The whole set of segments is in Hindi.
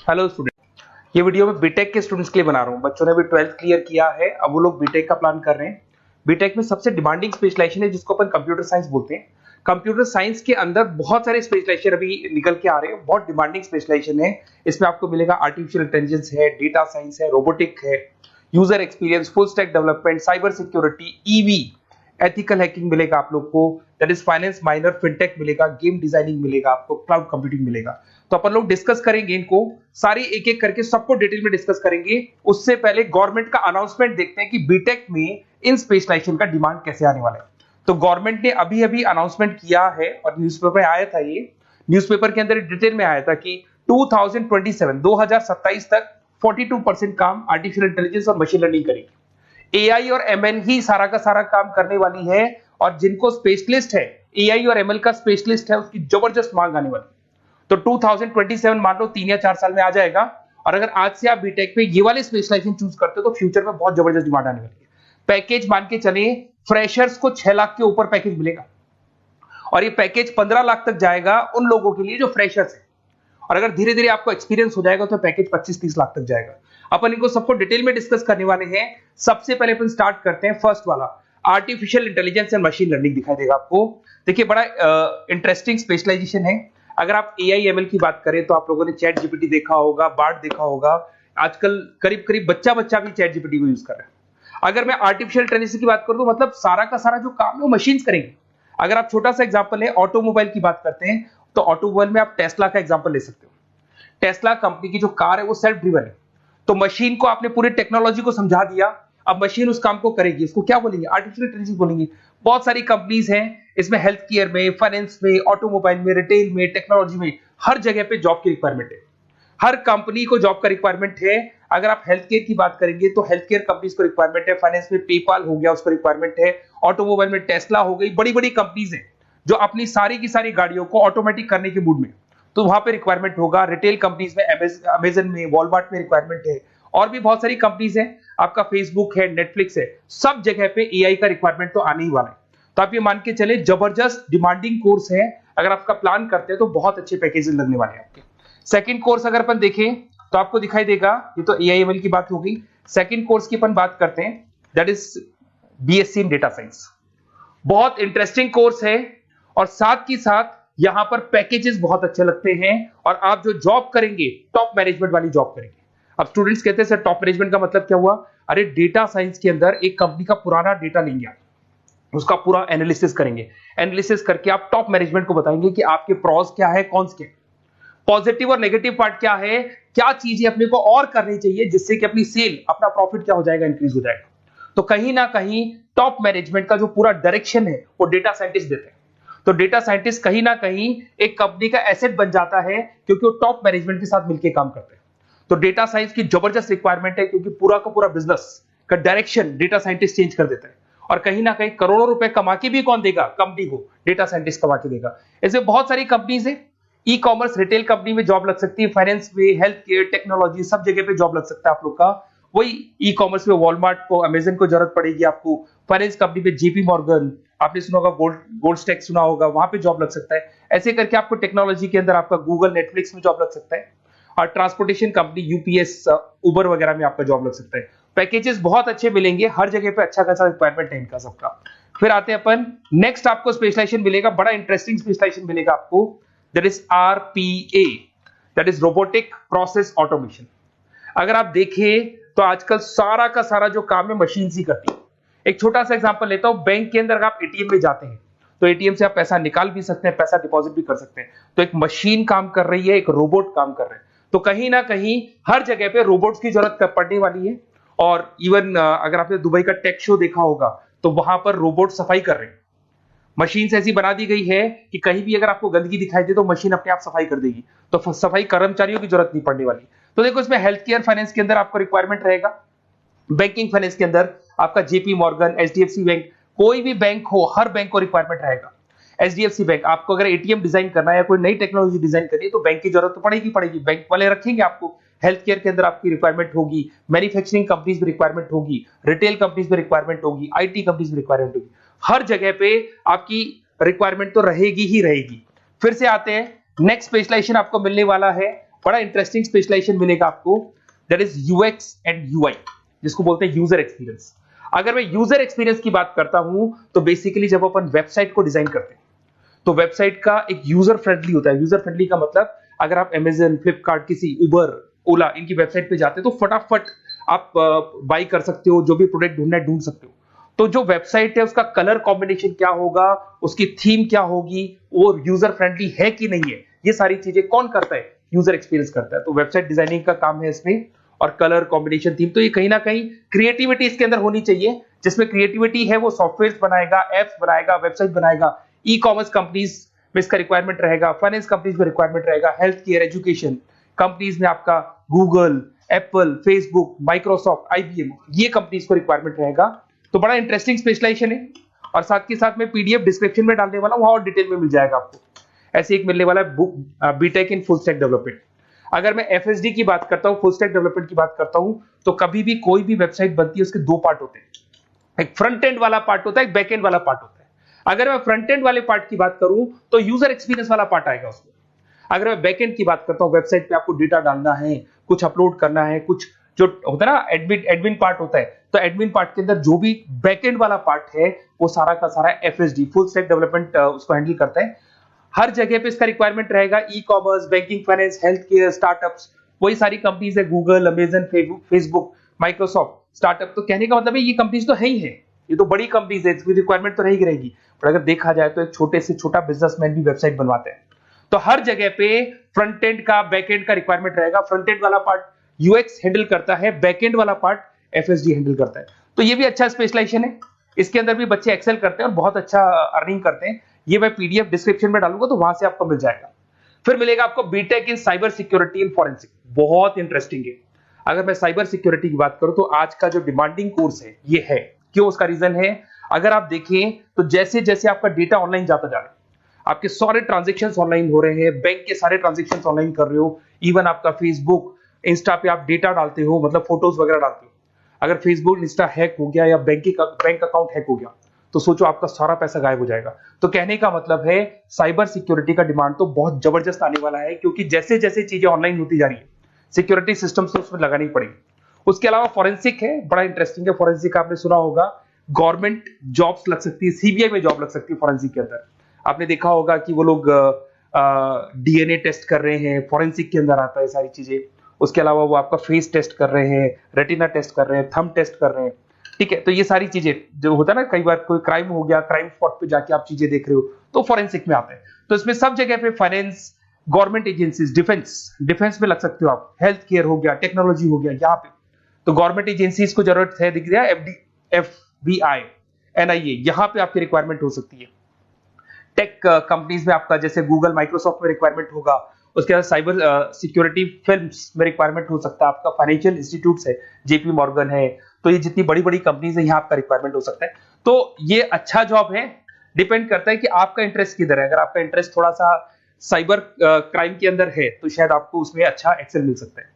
हेलो स्टूडेंट, ये वीडियो मैं बीटेक के स्टूडेंट्स के लिए बना रहा हूँ। बच्चों ने भी 12th क्लियर किया है, अब वो लोग बीटेक का प्लान कर रहे हैं। बीटेक में सबसे डिमांडिंग स्पेशलाइजेशन है जिसको अपन कंप्यूटर साइंस बोलते हैं। कंप्यूटर साइंस के अंदर बहुत सारे स्पेशलाइजेशन अभी निकल के आ रहे हैं, बहुत डिमांडिंग स्पेशलाइजेशन है। इसमें आपको मिलेगा आर्टिफिशियल इंटेलिजेंस है, डेटा साइंस है, रोबोटिक है, user experience, full stack development, cyber security, EV, ethical hacking मिलेगा आप लोग को, that is finance minor, fintech मिलेगा, गेम डिजाइनिंग मिलेगा आपको, क्लाउड कंप्यूटिंग मिलेगा। तो अपन लोग डिस्कस करेंगे इनको सारी एक एक करके, सबको डिटेल में डिस्कस करेंगे। उससे पहले गवर्नमेंट का अनाउंसमेंट देखते हैं कि बीटेक में इन स्पेशलाइजेशन का डिमांड कैसे आने वाला है। तो गवर्नमेंट ने अभी अभी अनाउंसमेंट किया है और न्यूज़पेपर में आया था, ये न्यूज़पेपर के अंदर डिटेल में आया था कि 2027 तक 42% काम आर्टिफिशियल इंटेलिजेंस और मशीन लर्निंग करेगी। एआई और एमएल ही सारा का सारा काम करने वाली है, और जिनको स्पेशलिस्ट है, एआई और एमएल का स्पेशलिस्ट है, उसकी जबरदस्त मांग आने वाली है। तो 2027 मान लो 3 या 4 साल में आ जाएगा। और अगर आज से आप बीटेक पे ये वाले स्पेशलाइजेशन चूज करते हो तो फ्यूचर में बहुत जबरदस्त डिमांड आने वाली है। पैकेज मान के चले, फ्रेशर्स को 6 लाख के ऊपर पैकेज मिलेगा, और ये पैकेज 15 लाख तक जाएगा उन लोगों के लिए जो फ्रेशर्स है। और अगर धीरे धीरे आपको एक्सपीरियंस हो जाएगा तो पैकेज 25-30 लाख तक जाएगा। अपन इनको सबको डिटेल में डिस्कस करने वाले हैं। सबसे पहले अपन स्टार्ट करते हैं फर्स्ट वाला, artificial intelligence and machine learning दिखाई देगा आपको। देखिए बड़ा इंटरेस्टिंग स्पेशलाइजेशन है। अगर आप एआई एमएल की बात करें तो आप लोगों ने चैट जीपीटी देखा होगा, बार्ड देखा होगा। आजकल करीब करीब बच्चा बच्चा भी चैट जीपीटी को यूज कर रहा है। अगर मैं आर्टिफिशियल इंटेलिजेंस की बात करूं तो मतलब सारा का सारा जो काम है वो मशीन्स करेंगे। अगर आप छोटा सा एग्जांपल है, ऑटोमोबाइल की बात करते हैं तो ऑटोमोबाइल में आप टेस्ला का एग्जांपल ले सकते हो। टेस्ला कंपनी की जो कार है वो सेल्फ ड्रिवन है। तो मशीन को आपने पूरी टेक्नोलॉजी को समझा दिया, अब मशीन उस काम को करेगी। इसको क्या बोलेंगे? आर्टिफिशियल इंटेलिजेंस बोलेंगे। बहुत सारी कंपनीज हैं इसमें, हेल्थ केयर में, फाइनेंस में, ऑटोमोबाइल में, रिटेल में, टेक्नोलॉजी में, हर जगह पे जॉब की रिक्वायरमेंट है। हर कंपनी को जॉब का रिक्वायरमेंट है। अगर आप हेल्थ केयर की बात करेंगे तो हेल्थ केयर कंपनीज को रिक्वायरमेंट है, फाइनेंस में पेपाल हो गया उसको रिक्वायरमेंट है, ऑटोमोबाइल में टेस्ला हो गई, बड़ी बड़ी कंपनीज हैं जो अपनी सारी की सारी गाड़ियों को ऑटोमेटिक करने के मूड में, तो वहां पे रिक्वायरमेंट होगा। रिटेल कंपनीज में अमेजन में, वॉलमार्ट में रिक्वायरमेंट है, और भी बहुत सारी कंपनीज हैं, आपका फेसबुक है, नेटफ्लिक्स है, सब जगह पे एआई का रिक्वायरमेंट तो आने ही वाला है। तो आप ये मान के चले जबरदस्त डिमांडिंग कोर्स है। अगर आपका प्लान करते हैं तो बहुत अच्छे पैकेजेस लगने वाले हैं आपके। सेकंड कोर्स अगर अपन देखें तो आपको दिखाई देगा, ये तो एआई एमएल की बात हो गई। सेकंड कोर्स की अपन बात करते हैं, that is BSc in data science. बहुत इंटरेस्टिंग कोर्स है, और साथ ही साथ यहां पर पैकेजेस बहुत अच्छे लगते हैं, और आप जो जॉब करेंगे टॉप मैनेजमेंट वाली जॉब करेंगे। अब स्टूडेंट्स कहते हैं सर टॉप मैनेजमेंट का मतलब क्या हुआ? अरे डेटा साइंस के अंदर एक कंपनी का पुराना डेटा लेंगे, आप उसका पूरा एनालिसिस करेंगे, एनालिसिस करके आप टॉप मैनेजमेंट को बताएंगे कि आपके प्रॉस क्या है, कौन से पॉजिटिव और नेगेटिव पार्ट क्या है, क्या चीजें अपने को और करनी चाहिए जिससे कि अपनी सेल, अपना प्रॉफिट क्या हो जाएगा, इंक्रीज हो जाएगा। तो कहीं ना कहीं टॉप मैनेजमेंट का जो पूरा डायरेक्शन है वो डेटा साइंटिस्ट देते हैं। तो डेटा साइंटिस्ट कहीं ना कहीं एक कंपनी का एसेट बन जाता है, क्योंकि वो टॉप मैनेजमेंट के साथ मिलकर काम करते हैं। तो डेटा साइंस की जबरदस्त रिक्वायरमेंट है, क्योंकि पूरा का पूरा बिजनेस का डायरेक्शन डेटा साइंटिस्ट चेंज कर देता है। और कहीं ना कहीं करोड़ों रुपए कमा के भी कौन देगा? कंपनी को डेटा साइंटिस्ट कमा के देगा। ऐसे बहुत सारी कंपनीज है, ई कॉमर्स, रिटेल कंपनी में जॉब लग सकती है, फाइनेंस में, हेल्थ केयर, टेक्नोलॉजी, सब जगह पे जॉब लग सकता है आप लोग का। वही ई कॉमर्स में वॉलमार्ट को, अमेजन को जरूरत पड़ेगी आपको। फाइनेंस कंपनी में जेपी मॉर्गन, आपने सुना होगा, गोल्ड स्टैक सुना होगा, वहां पे जॉब लग सकता है। ऐसे करके आपको टेक्नोलॉजी के अंदर आपका गूगल, नेटफ्लिक्स में जॉब लग सकता है। और ट्रांसपोर्टेशन कंपनी यूपीएस, उबर वगैरह में आपका जॉब लग सकता है। पैकेजेस बहुत अच्छे मिलेंगे, हर जगह पे अच्छा खासा रिक्वायरमेंट है इनका सबका। फिर आते हैं अपन नेक्स्ट, आपको स्पेशलाइजेशन मिलेगा, बड़ा इंटरेस्टिंग स्पेशलाइजेशन मिलेगा आपको, that is RPA, that is robotic process automation. अगर आप देखें तो आजकल सारा का सारा जो काम है मशीन ही करती है। एक छोटा सा एग्जांपल लेता हूं, बैंक के अंदर अगर आप एटीएम में जाते हैं तो एटीएम से आप पैसा निकाल भी सकते हैं, पैसा डिपॉजिट भी कर सकते हैं। तो एक मशीन काम कर रही है, एक रोबोट काम कर रहे हैं। तो कहीं ना कहीं हर जगह पे रोबोट्स की जरूरत पड़ने वाली है। और इवन अगर आपने दुबई का टेक शो देखा होगा तो वहां पर रोबोट सफाई कर रहे हैं। मशीन ऐसी बना दी गई है कि कहीं भी अगर आपको गंदगी दिखाई दे तो मशीन अपने आप सफाई कर देगी, तो सफाई कर्मचारियों की जरूरत नहीं पड़ने वाली। तो देखो इसमें हेल्थ केयर, फाइनेंस के अंदर आपको रिक्वायरमेंट रहेगा, बैंकिंग फाइनेंस के अंदर आपका जेपी मॉर्गन, एचडीएफसी बैंक, कोई भी बैंक हो, हर बैंक को रिक्वायरमेंट रहेगा। एचडीएफसी बैंक, आपको अगर एटीएम डिजाइन करना है या कोई नई टेक्नोलॉजी डिजाइन करनी है तो बैंक की जरूरत तो पड़ेगी, बैंक वाले रखेंगे आपको। हेल्थ केयर के अंदर आपकी रिक्वायरमेंट होगी, मैन्युफैक्चरिंग कंपनीज में रिक्वायरमेंट होगी, रिटेल कंपनीज में रिक्वायरमेंट होगी, आईटी कंपनीज में रिक्वायरमेंट होगी। हर जगह पे आपकी रिक्वायरमेंट तो रहेगी ही रहेगी। फिर से आते हैं, नेक्स्ट स्पेशलाइजेशन आपको मिलने वाला है बड़ा इंटरेस्टिंग स्पेशलाइजेशन मिलेगा आपको, that is UX and UI, जिसको बोलते हैं यूजर एक्सपीरियंस। अगर मैं यूजर एक्सपीरियंस की बात करता हूं तो बेसिकली जब अपन वेबसाइट को डिजाइन करते हैं तो वेबसाइट का एक यूजर फ्रेंडली होता है। यूजर फ्रेंडली का मतलब अगर आप अमेजन, फ्लिपकार्ट, किसी उबर, ओला इनकी वेबसाइट पे जाते हैं तो फटाफट आप बाई कर सकते हो, जो भी प्रोडक्ट ढूंढना है ढूंढ सकते हो। तो जो वेबसाइट है उसका कलर कॉम्बिनेशन क्या होगा, उसकी थीम क्या होगी, वो यूजर फ्रेंडली है कि नहीं है, ये सारी चीजें कौन करता है, यूजर एक्सपीरियंस करता है। तो वेबसाइट डिजाइनिंग का काम है इसमें, और कलर कॉम्बिनेशन, थीम, तो ये कहीं ना कहीं क्रिएटिविटी इसके अंदर होनी चाहिए। जिसमें क्रिएटिविटी है वो सॉफ्टवेयर बनाएगा, एप्स बनाएगा, वेबसाइट बनाएगा। ई कॉमर्स कंपनीज में इसका रिक्वायरमेंट रहेगा, फाइनेंस कंपनीज में रिक्वायरमेंट रहेगा, हेल्थ केयर, एजुकेशन कंपनीज में आपका Google, Apple, Facebook, Microsoft, IBM, ये कंपनीज को रिक्वायरमेंट रहेगा। तो बड़ा इंटरेस्टिंग स्पेशलाइजेशन है, और साथ के साथ में पीडीएफ डिस्क्रिप्शन में डालने वाला हूं, वहां और डिटेल में मिल जाएगा आपको। ऐसे एक मिलने वाला है book, BTech in full stack development. अगर मैं एफएसडी की बात करता हूं, फुल स्टैक डेवलपमेंट की बात करता हूं, तो कभी भी कोई भी वेबसाइट बनती है उसके दो पार्ट होते हैं, एक फ्रंट एंड वाला पार्ट होता है, एक बैक एंड वाला पार्ट होता है। अगर मैं फ्रंट एंड वाले पार्ट की बात करूं तो यूजर एक्सपीरियंस वाला पार्ट आएगा उसमें। अगर मैं बैक एंड की बात करता हूं, वेबसाइट पे आपको डेटा डालना है, कुछ अपलोड करना है, कुछ जो होता है ना एडमिन पार्ट होता है, तो एडमिन पार्ट के अंदर जो भी बैक एंड वाला पार्ट है वो सारा का सारा एफएसडी, फुल स्टैक डेवलपमेंट, उसको हैंडल करता है। हर जगह पे इसका रिक्वायरमेंट रहेगा। E commerce, banking, finance, health care, startups, वही सारी कंपनीज है, Google, Amazon, Facebook, Microsoft, startup. तो कहने का मतलब है ये कंपनीज तो है ही है, ये तो बड़ी कंपनीज है, इसकी रिक्वायरमेंट तो रहेगी। पर अगर देखा जाए तो एक छोटे से छोटा बिजनेसमैन भी वेबसाइट बनवाते हैं। तो हर जगह पे फ्रंट एंड का, बैक एंड का रिक्वायरमेंट रहेगा। फ्रंट एंड वाला पार्ट यूएक्स हैंडल करता है, बैक एंड वाला पार्ट एफएसडी हैंडल करता है। तो ये भी अच्छा स्पेशलाइजेशन है, इसके अंदर भी बच्चे एक्सेल करते हैं और बहुत अच्छा अर्निंग करते हैं। ये मैं पीडीएफ डिस्क्रिप्शन में डालूंगा तो वहां से आपको मिल जाएगा। फिर मिलेगा आपको BTech in cyber security and forensic, बहुत इंटरेस्टिंग है। अगर मैं साइबर सिक्योरिटी की बात करूं तो आज का जो डिमांडिंग कोर्स है ये है। क्यों? उसका रीजन है, अगर आप देखें तो जैसे जैसे आपका डेटा ऑनलाइन जाता जा रहा है, आपके सारे ट्रांजेक्शन ऑनलाइन हो रहे हैं, बैंक के सारे ट्रांजेक्शन ऑनलाइन कर रहे हो, इवन आपका फेसबुक, इंस्टा पे आप डेटा डालते हो, मतलब फोटोज वगैरह डालते हो। अगर फेसबुक, इंस्टा हैक हो गया या बैंक अकाउंट हैक हो गया तो सोचो आपका सारा पैसा गायब हो जाएगा। तो कहने का मतलब है साइबर सिक्योरिटी का डिमांड तो बहुत जबरदस्त आने वाला है, क्योंकि जैसे जैसे चीजें ऑनलाइन होती जा रही है सिक्योरिटी सिस्टम्स तो उसमें लगानी पड़ेगी। उसके अलावा फॉरेंसिक है, बड़ा इंटरेस्टिंग है। फॉरेंसिक आपने सुना होगा, गवर्नमेंट जॉब्स लग सकती है, सीबीआई में जॉब लग सकती है फॉरेंसिक के अंदर। आपने देखा होगा कि वो लोग डीएनए टेस्ट कर रहे हैं, फॉरेंसिक के अंदर आता है सारी चीजें। उसके अलावा वो आपका फेस टेस्ट कर रहे हैं, रेटिना टेस्ट कर रहे हैं, थंब टेस्ट कर रहे हैं, ठीक है। तो ये सारी चीजें जो होता है ना, कई बार कोई क्राइम हो गया, क्राइम स्पॉट पे जाके आप चीजें देख रहे हो तो फॉरेंसिक में आते हैं। तो इसमें सब जगह पे फाइनेंस, गवर्नमेंट एजेंसीज, डिफेंस में लग सकते हो आप, हेल्थ केयर हो गया, टेक्नोलॉजी हो गया, यहाँ पे तो गवर्नमेंट एजेंसीज को जरूरत है, दिख रहा है, एफबीआई, एनआईए, यहाँ पे आपकी रिक्वायरमेंट हो सकती है। टेक कंपनीज में आपका जैसे गूगल, माइक्रोसॉफ्ट में रिक्वायरमेंट होगा। उसके बाद साइबर सिक्योरिटी फिल्म्स में रिक्वायरमेंट हो सकता है आपका, फाइनेंशियल इंस्टीट्यूट्स है, जेपी मॉर्गन है, तो ये जितनी बड़ी बड़ी कंपनीज है यहाँ आपका रिक्वायरमेंट हो सकता है। तो ये अच्छा जॉब है, डिपेंड करता है कि आपका इंटरेस्ट किधर है। अगर आपका इंटरेस्ट थोड़ा सा साइबर क्राइम के अंदर है तो शायद आपको उसमें अच्छा एक्सेल मिल सकता है।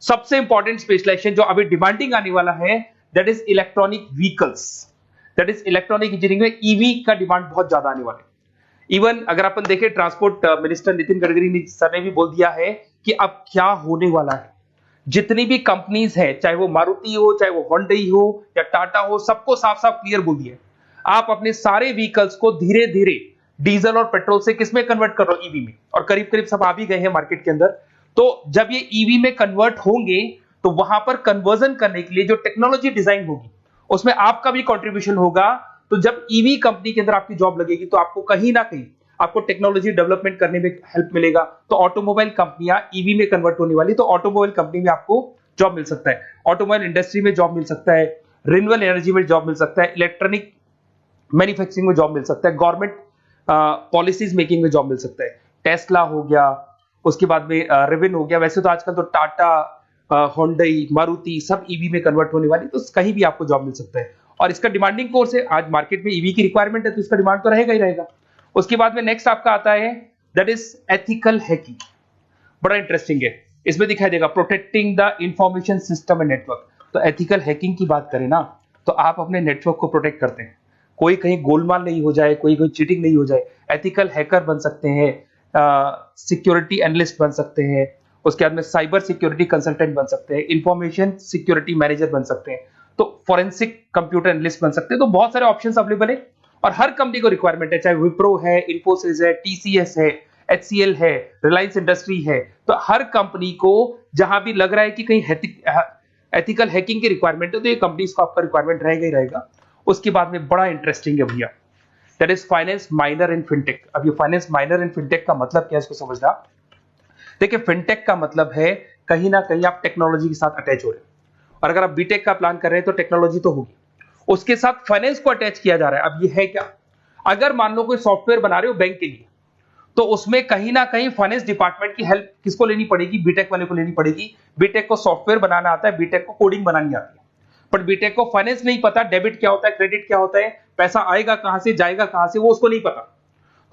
सबसे इंपॉर्टेंट स्पेशलाइजेशन जो अभी डिमांडिंग आने वाला है, that is electronic vehicles, that is electronic engineering में ईवी का डिमांड बहुत ज्यादा आने वाला है। इवन अगर अपन देखें, transport minister Nitin Gadkari sir ने भी बोल दिया है कि अब क्या होने वाला है, जितनी भी कंपनीज है, चाहे वो मारुति हो, चाहे वो होंडई हो या टाटा हो, सबको साफ साफ क्लियर बोल दिया, आप अपने सारे व्हीकल्स को धीरे धीरे डीजल और पेट्रोल से किसमें कन्वर्ट कर रहे हो, ईवी में। और करीब करीब सब आ भी गए हैं मार्केट के अंदर। तो जब ये ईवी में कन्वर्ट होंगे तो वहां पर कन्वर्जन करने के लिए जो टेक्नोलॉजी डिजाइन होगी उसमें आपका भी कंट्रीब्यूशन होगा। तो जब ईवी कंपनी के अंदर आपकी जॉब लगेगी तो आपको कहीं ना कहीं आपको टेक्नोलॉजी डेवलपमेंट करने में हेल्प मिलेगा। तो ऑटोमोबाइल कंपनियां ईवी में कन्वर्ट होने वाली, तो ऑटोमोबाइल कंपनी में आपको जॉब मिल सकता है, ऑटोमोबाइल इंडस्ट्री में जॉब मिल सकता है, रिन्यूएबल एनर्जी में जॉब मिल सकता है, इलेक्ट्रॉनिक मैन्युफैक्चरिंग में जॉब मिल सकता है, गवर्नमेंट पॉलिसीज मेकिंग में जॉब मिल सकता है, टेस्ला हो गया, उसके बाद में रिविन हो गया। वैसे तो आजकल तो टाटा, होंडई, मारुति सब ईवी में कन्वर्ट होने वाली, तो कहीं भी आपको जॉब मिल सकता है। और इसका डिमांडिंग कोर्स है, आज मार्केट में ईवी की रिक्वायरमेंट है तो इसका डिमांड तो रहेगा ही रहेगा। उसके बाद में नेक्स्ट आपका आता है, दैट इज एथिकल हैकिंग, बड़ा इंटरेस्टिंग है। इसमें दिखाई देगा protecting the information system and network. तो एथिकल हैकिंग की बात करें ना, तो आप अपने नेटवर्क को प्रोटेक्ट करते हैं, कोई कहीं गोलमाल नहीं हो जाए, कोई चीटिंग नहीं हो जाए। एथिकल हैकर बन सकते हैं, सिक्योरिटी एनालिस्ट बन सकते हैं, उसके बाद में साइबर सिक्योरिटी कंसल्टेंट बन सकते हैं, इंफॉर्मेशन सिक्योरिटी मैनेजर बन सकते हैं, तो फॉरेंसिक कंप्यूटर एनालिस्ट बन सकते हैं। तो बहुत सारे ऑप्शंस अवेलेबल है और हर कंपनी को रिक्वायरमेंट है, चाहे विप्रो है, इन्फोसिस है, टीसीएस है, एचसीएल है, रिलायंस इंडस्ट्री है। तो हर कंपनी को जहां भी लग रहा है कि कहीं एथिकल हैकिंग की रिक्वायरमेंट है तो ये कंपनीज को आपका रिक्वायरमेंट रहेगा ही रहेगा। उसके बाद में बड़ा इंटरेस्टिंग है भैया, that is finance minor in fintech. अब ये फाइनेंस माइनर इन फिनटेक का मतलब क्या है इसको समझना। देखिए फिनटेक का मतलब है कहीं ना कहीं आप टेक्नोलॉजी के साथ अटैच हो रहे हैं, और अगर आप बीटेक का प्लान कर रहे हैं तो टेक्नोलॉजी तो होगी, उसके साथ फाइनेंस को अटैच किया जा रहा है। अब ये है क्या, अगर मान लो कोई सॉफ्टवेयर बना रहे हो बैंक के लिए, तो उसमें कहीं ना कहीं फाइनेंस डिपार्टमेंट की हेल्प किसको लेनी पड़ेगी, बीटेक वाले को लेनी पड़ेगी। बीटेक को सॉफ्टवेयर बनाना आता है, बीटेक को कोडिंग बनानी आती है, बट बीटेक को फाइनेंस नहीं पता, डेबिट क्या होता है, क्रेडिट क्या होता है, पैसा आएगा कहां से, जाएगा कहां से, वो उसको नहीं पता।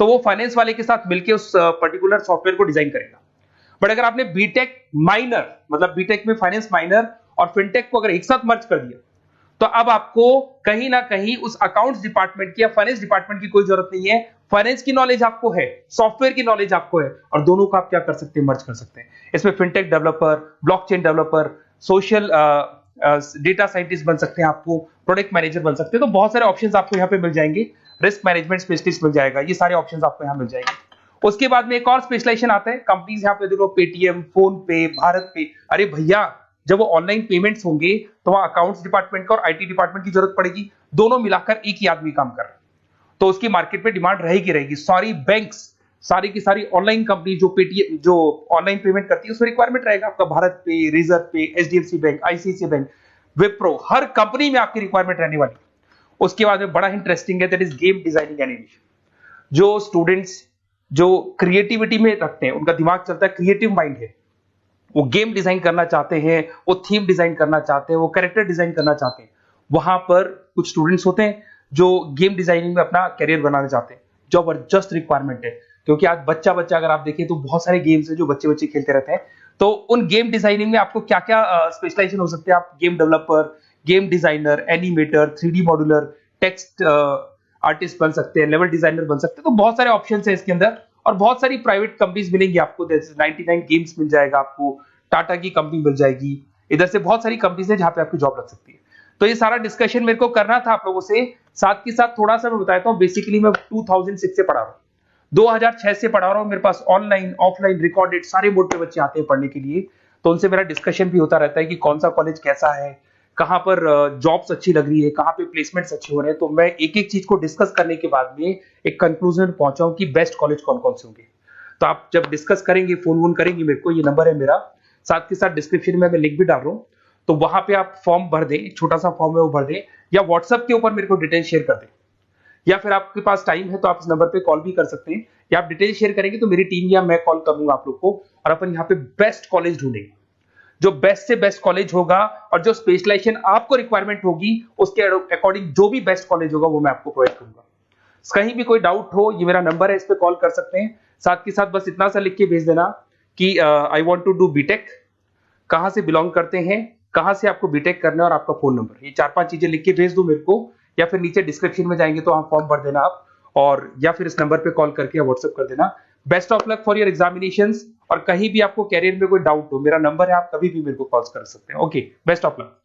तो वो फाइनेंस वाले के साथ मिलकर उस पर्टिकुलर सॉफ्टवेयर को डिजाइन करेगा। बट अगर आपने बीटेक माइनर, मतलब बीटेक में फाइनेंस माइनर और फिनटेक को अगर एक साथ मर्ज कर दिया, तो अब आपको कहीं ना कहीं उस अकाउंट्स डिपार्टमेंट की या फाइनेंस डिपार्टमेंट की कोई जरूरत नहीं है। फाइनेंस की नॉलेज आपको है, सॉफ्टवेयर की नॉलेज आपको है, और दोनों को आप क्या कर सकते हैं, मर्ज कर सकते हैं। इसमें fintech developer, blockchain developer, social data scientist बन सकते हैं, आपको प्रोडक्ट मैनेजर बन सकते हैं। तो बहुत सारे ऑप्शंस आपको यहाँ पे मिल जाएंगे, रिस्क मैनेजमेंट स्पेशलिस्ट मिल जाएगा, ये सारे ऑप्शंस आपको यहाँ मिल जाएंगे। उसके बाद में एक और स्पेशलाइजेशन आता है, कंपनीज यहाँ पे देखो पेटीएम, फोन पे, भारत पे। अरे भैया जब वो ऑनलाइन पेमेंट्स होंगे तो वहां अकाउंट्स डिपार्टमेंट का और आईटी डिपार्टमेंट की जरूरत पड़ेगी, दोनों मिलाकर एक ही आदमी काम कर रहा है, तो उसकी मार्केट में डिमांड रहेगी रहेगी। सारी बैंक्स, सारी की सारी ऑनलाइन कंपनी जो पेटीएम, जो ऑनलाइन पेमेंट करती है, उसमें रिक्वायरमेंट रहेगा आपका Bharat Pe, Razorpay, HDFC bank, ICICI bank, Wipro, हर कंपनी में आपकी रिक्वायरमेंट रहने वाली। उसके बाद में बड़ा इंटरेस्टिंग है, that is game designing animation. जो स्टूडेंट्स जो क्रिएटिविटी में रखते हैं, उनका दिमाग चलता है, क्रिएटिव माइंड है, वो गेम डिजाइन करना चाहते हैं, वो थीम डिजाइन करना चाहते हैं, वो कैरेक्टर डिजाइन करना चाहते हैं, वहां पर कुछ स्टूडेंट्स होते हैं जो गेम डिजाइनिंग में अपना करियर बनाना चाहते हैं। जबरदस्त रिक्वायरमेंट है, क्योंकि आज बच्चा बच्चा अगर आप देखें तो बहुत सारे गेम्स हैं जो बच्चे बच्चे खेलते रहते हैं। तो उन गेम डिजाइनिंग में आपको क्या क्या स्पेशलाइजेशन हो सकते हैं, आप game developer, game designer, animator, 3D modular, text artist बन सकते हैं, लेवल डिजाइनर बन सकते हैं। तो बहुत सारे ऑप्शन है इसके अंदर, और बहुत सारी प्राइवेट कंपनीज मिलेंगी आपको, जैसे 99 गेम्स मिल जाएगा आपको, टाटा की कंपनी मिल जाएगी, इधर से बहुत सारी कंपनीज है जहां पे आपकी जॉब लग सकती है। तो ये सारा डिस्कशन मेरे को करना था आप लोगों से, साथ के साथ थोड़ा सा मैं बताता हूँ। बेसिकली मैं 2006 से पढ़ा रहा हूँ, 2006 से पढ़ा रहा हूँ, मेरे पास ऑनलाइन ऑफलाइन रिकॉर्डेड सारे बोर्ड पे बच्चे आते हैं पढ़ने के लिए, तो उनसे मेरा डिस्कशन भी होता रहता है कि कौन सा कॉलेज कैसा है, कहाँ पर जॉब्स अच्छी लग रही है, कहाँ पे प्लेसमेंट्स अच्छे हो रहे हैं। तो मैं एक एक चीज को डिस्कस करने के बाद में एक कंक्लूजन पहुंचा हूं कि बेस्ट कॉलेज कौन कौन से होंगे। तो आप जब डिस्कस करेंगे, फोन वोन करेंगे मेरे को, ये नंबर है मेरा, साथ के साथ डिस्क्रिप्शन में मैं लिंक भी डाल रहा हूँ, तो वहां पे आप फॉर्म भर दें, एक छोटा सा फॉर्म है वो भर दें, या व्हाट्सएप के ऊपर मेरे को डिटेल शेयर कर दें, या फिर आपके पास टाइम है तो आप इस नंबर पे कॉल भी कर सकते हैं, या आप डिटेल शेयर करेंगे तो मेरी टीम या मैं कॉल करूंगा आप लोग को, और अपन यहाँ पे बेस्ट कॉलेज ढूंढेंगे, जो बेस्ट से बेस्ट कॉलेज होगा और जो स्पेशलाइजेशन आपको रिक्वायरमेंट होगी उसके अकॉर्डिंग जो भी बेस्ट कॉलेज होगा वो मैं आपको प्रोवाइड करूंगा। कहीं भी कोई डाउट हो, ये मेरा नंबर है, इस पे कॉल कर सकते हैं। साथ के साथ बस इतना सा लिख के भेज देना कि I want to do BTech, कहां से बिलोंग करते हैं, कहां से आपको बीटेक करना है, और आपका फोन नंबर, ये 4-5 चीजें लिख के भेज दो मेरे को, या फिर नीचे डिस्क्रिप्शन में जाएंगे तो आप फॉर्म भर देना आप, और या फिर इस नंबर पे कॉल करके या व्हाट्सएप कर देना। Best of luck for your examinations, और कहीं भी आपको कैरियर में कोई डाउट हो, मेरा नंबर है, आप कभी भी मेरे को कॉल कर सकते हैं। Okay, best of luck.